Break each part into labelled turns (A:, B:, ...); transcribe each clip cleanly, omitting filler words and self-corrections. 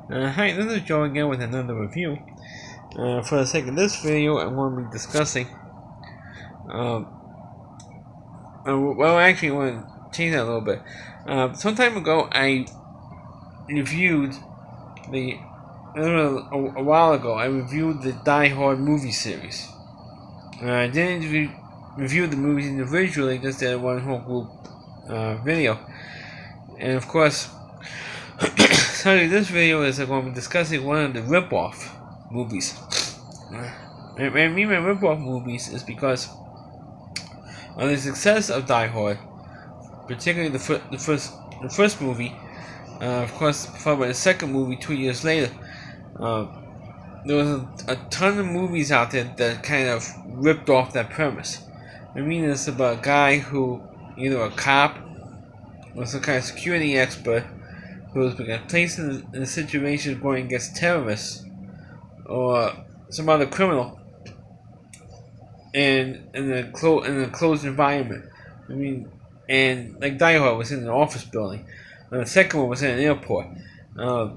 A: Hi, this is Joe again with another review. For the sake of this video, I'm going to be discussing. Actually, I want to change that a little bit. Some time ago, I reviewed a while ago, I reviewed the Die Hard movie series. I didn't review the movies individually, just did one whole group video. And of course, so this video is going to be discussing one of the rip-off movies. I mean by rip-off movies is because of the success of Die Hard, particularly the first movie. Of course, followed by the second movie 2 years later. There was a ton of movies out there that kind of ripped off that premise. I mean, it's about a guy who, either a cop or some kind of security expert, who was placed in a situation going against terrorists or some other criminal in a closed environment. I mean, and like Die Hard was in an office building, and the second one was in an airport. A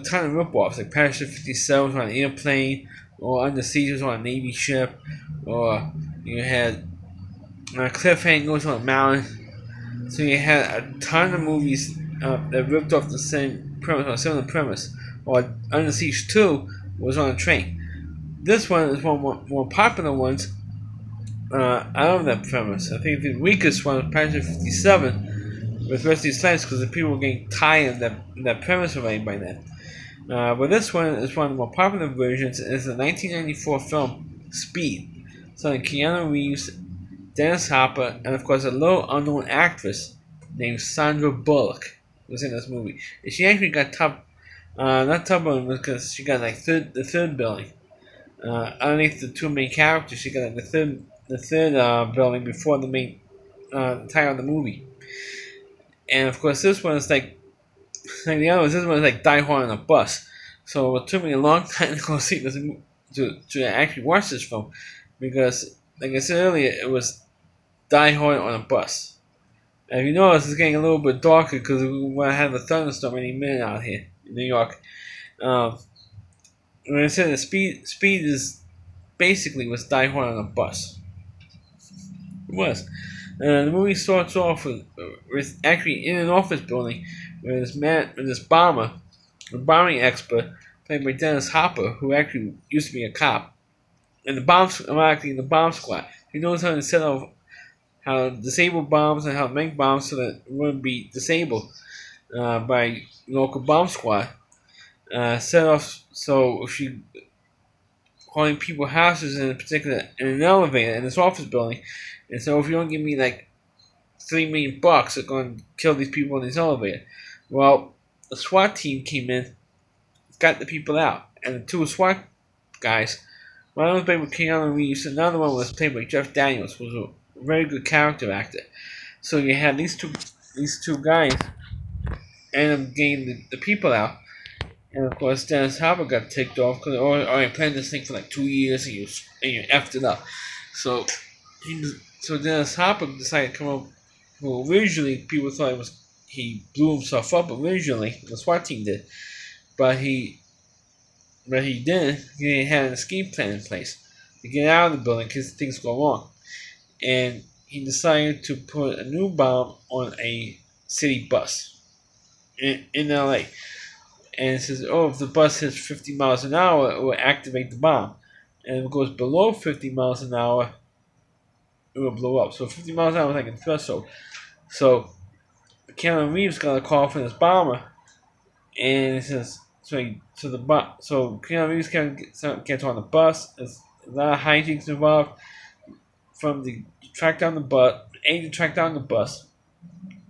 A: ton of rip-offs, like Parachute 57 was on an airplane, or Under Siege was on a Navy ship, or you had Cliffhangers on a mountain. So you had a ton of movies that ripped off the same premise, or similar premise. Or Under Siege 2 was on a train. This one is one of the more popular ones out of that premise. I think the weakest one was Parachute 57 with Wesley Snipes, because the people were getting tired of that premise already by then. But this one is one of the more popular versions. It's the 1994 film Speed, starring Keanu Reeves, Dennis Hopper, and of course a little unknown actress named Sandra Bullock was in this movie. And she actually got not top billing, because she got like the third billing. Underneath the two main characters, she got like the third billing before the main title of the movie. And of course, this one is like the other ones. This one is like Die Hard on a bus. So it took me a long time to go see this to actually watch this film, because, like I said earlier, it was Die Hard on a bus. And if you notice, it's getting a little bit darker because we're gonna have a thunderstorm any minute out here in New York. When I said that speed is basically was Die Hard on a bus. It was. The movie starts off with actually in an office building where this bomber, a bombing expert, played by Dennis Hopper, who actually used to be a cop, and the bomb squad. He knows how to set off, how to disable bombs and how to make bombs so that it wouldn't be disabled by local bomb squad. Set off so if you calling people houses in an elevator in this office building. And so if you don't give me like $3 million, they're going to kill these people in this elevator. Well, the SWAT team came in, got the people out, and the two SWAT guys, one was played by Keanu Reeves, and another one was played by Jeff Daniels, who was a very good character actor. So you had these two guys end up getting the people out, and of course Dennis Hopper got ticked off because I planned this thing for like 2 years and you effed it up. So Dennis Hopper decided to come up. Well, originally people thought he blew himself up. Originally, the SWAT team did, but he didn't. He had an escape plan in place to get out of the building because things go wrong, and he decided to put a new bomb on a city bus in LA. And it says, oh, if the bus hits 50 miles an hour, it will activate the bomb, and if it goes below 50 miles an hour, it will blow up. So 50 miles an hour is like a threshold. So Keanu Reeves got a call from this bomber, and it says so Keanu Reeves gets on the bus. There's a lot of hijinks involved. From to track down the bus, A, to track down the bus,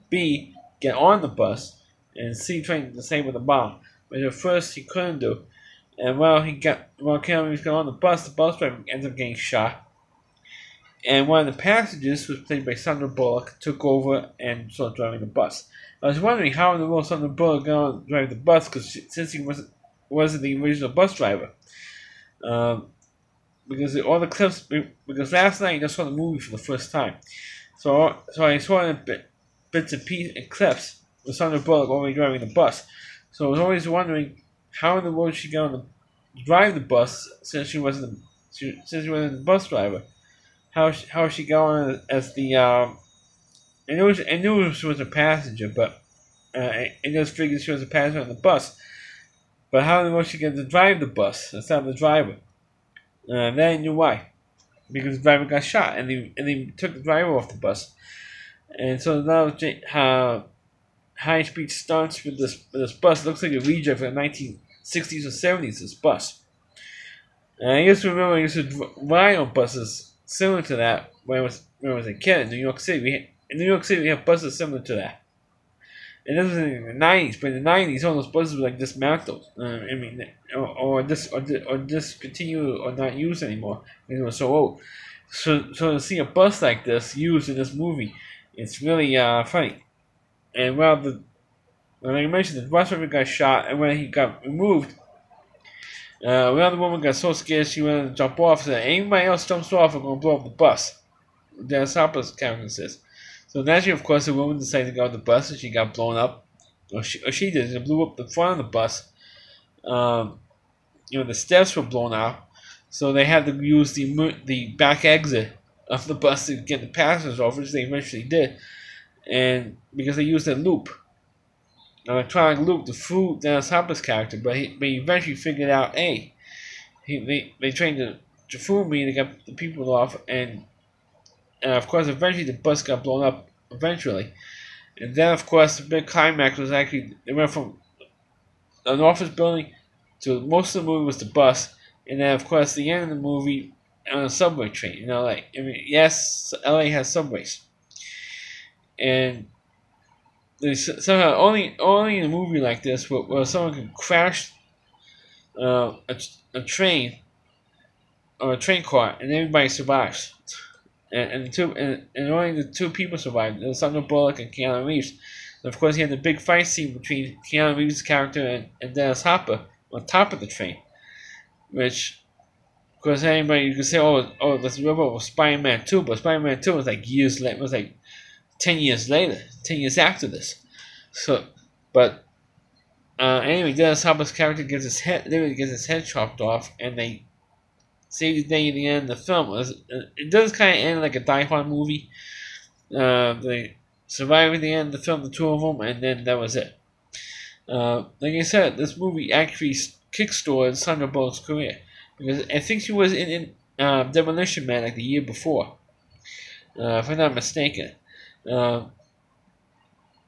A: B, get on the bus, and C, trying to disable the bomb, which at first he couldn't do. And while Keanu Reeves got on the bus driver ends up getting shot. And one of the passengers, was played by Sandra Bullock, took over and started driving the bus. I was wondering how in the world Sandra Bullock got on to drive the bus, since he wasn't the original bus driver. Because all the clips, because last night I just saw the movie for the first time, so I saw it in bits and pieces and clips with Sandra Bullock already driving the bus. So I was always wondering how in the world she got to drive the bus since she wasn't the bus driver. How she got on as the I knew she was a passenger, but I just figured she was a passenger on the bus. But how in the world she got to drive the bus instead of the driver? Then I knew why. Because the driver got shot, and they took the driver off the bus. And so now high-speed stunts with this bus. It looks like a reject from the 1960s or 70s, this bus. And I used to remember I used to ride on buses similar to that when I was a kid in New York City. In New York City, we have buses similar to that. And this was in the 90s, but in the 90s, all those buses were like dismantled. Or discontinued or not used anymore because they were so old. So to see a bus like this used in this movie, it's really funny. And like I mentioned, the bus driver got shot, and when he got removed, the woman got so scared she wanted to jump off. Said, "Anybody else jumps off, I'm gonna blow up the bus." Dennis Hopper's character says. So naturally, of course, the woman decided to go on the bus, and she got blown up. Or she did. It blew up the front of the bus. The steps were blown out, so they had to use the back exit of the bus to get the passengers off, which they eventually did. And because they used a loop, an electronic loop, to fool Dennis Hopper's character, but he eventually figured out, hey, they trained to fool me to get the people off, and of course, eventually the bus got blown up. Eventually, and then of course the big climax was actually they went from an office building to most of the movie was the bus, and then of course the end of the movie on a subway train. Yes, LA has subways, and somehow only in a movie like this where someone can crash a train or a train car and everybody survives. And only the two people survived. It was Sandra Bullock and Keanu Reeves. And of course, he had the big fight scene between Keanu Reeves' character and Dennis Hopper on top of the train. Which, of course, anybody you could say, oh, this river was Spider-Man 2, but Spider-Man 2 was like years later. It was like 10 years later, 10 years after this. So, but anyway, Dennis Hopper's character gets his head chopped off, and they save the day at the end of the film. It does kind of end like a Die Hard movie. They survive at the end of the film, the two of them, and then that was it. Like I said, this movie actually kickstarted Sandra Bullock's career, because I think she was in Demolition Man like the year before, if I'm not mistaken.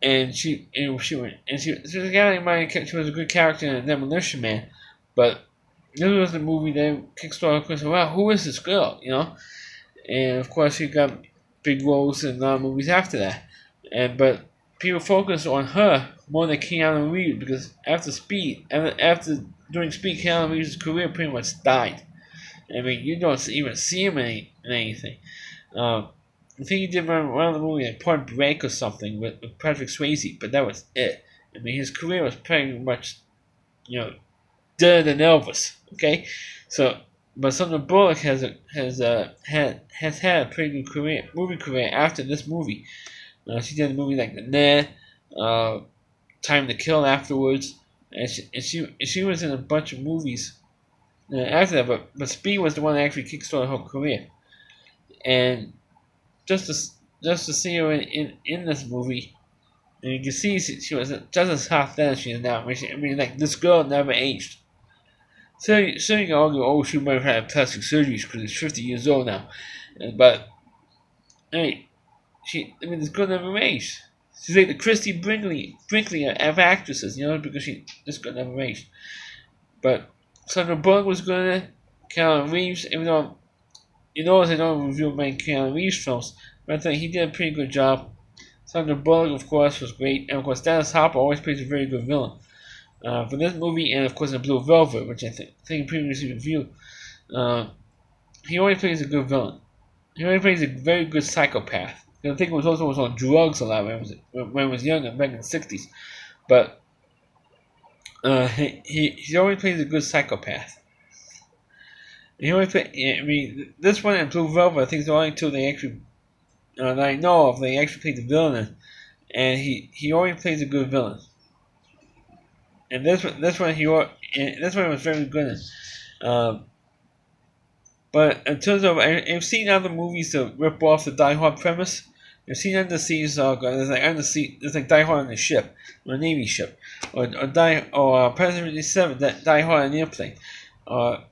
A: And she was a guy she was a good character in Demolition Man, but this was the movie that kickstarted Chris. Wow, who is this girl? And of course she got big roles in movies after that. But people focus on her more than Keanu Reeves, because after doing Speed, Keanu Reeves' career pretty much died. I mean, you don't even see him in anything. I think he did one of the movie like Point Break or something with Patrick Swayze, but that was it. I mean, his career was pretty much, dead than Elvis. Okay, so but Sandra Bullock has had a pretty good movie career after this movie. She did a movie like The Net, Time to Kill afterwards, and she was in a bunch of movies after that. But Speed was the one that actually kickstarted her career, and just to see her in this movie, and you can see she was just as hot then as she is now. I mean, like, this girl never aged. So you can argue, oh, she might have had plastic surgery because she's 50 years old now. But, hey, this girl never aged. She's like the Christy Brinkley of actresses, because this girl never aged. But Sandra Bullock was good at it. Keanu Reeves, even though, I don't review many Keanu Reeves films, but I think he did a pretty good job. Sandra Bullock, of course, was great. And, of course, Dennis Hopper always plays a very good villain. For this movie, and of course in Blue Velvet, which I think previously reviewed, he always plays a good villain. He always plays a very good psychopath. I think he was on drugs a lot when he was younger, back in the 60s. But he always plays a good psychopath. He always this one and Blue Velvet, I think is the only two they actually that I know of. They actually played the villain in, and he always plays a good villain. and this one was very good. Um, but in terms of, I've seen other movies that rip off the Die Hard premise. I've seen Undersea Saga. There's like Die Hard on a ship, or a Navy ship, or President 57 Die Hard on an airplane, or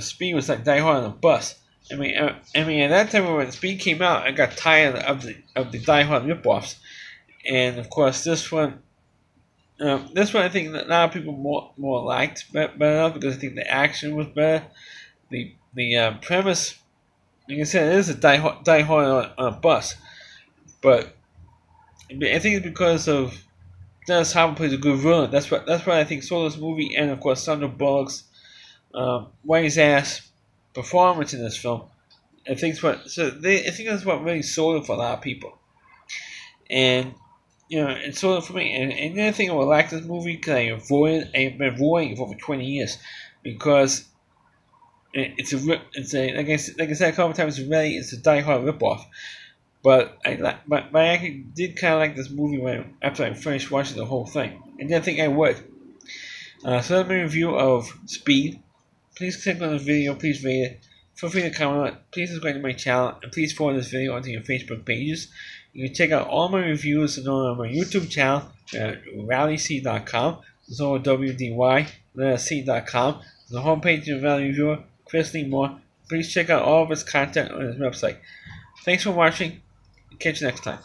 A: Speed was like Die Hard on a bus. I mean, at that time when Speed came out, I got tired of the Die Hard ripoffs, and of course this one I think that a lot of people more liked better because I think the action was better. The premise, like I said, it is a Die Hard on a bus, but I think it's because of Dennis Hopper plays a good villain. That's why I think saw this movie, and of course Sandra Bullock's wise ass performance in this film. I think that's what really sold it for a lot of people, and it sold it for me. And the other thing I would like this movie because I've been avoiding it for over 20 years because it's a like I said a couple times already. It's a Die Hard ripoff. But I actually did kind of like this movie after I finished watching the whole thing. I didn't think I would. So that's my review of Speed. Please click on this video. Please rate it. Feel free to comment. Please subscribe to my channel. And please forward this video onto your Facebook pages. You can check out all my reviews on my YouTube channel at rallyc.com. It's all WDY, C.com. The homepage of Rally Reviewer, Chris Lee Moore. Please check out all of his content on his website. Thanks for watching. Catch you next time.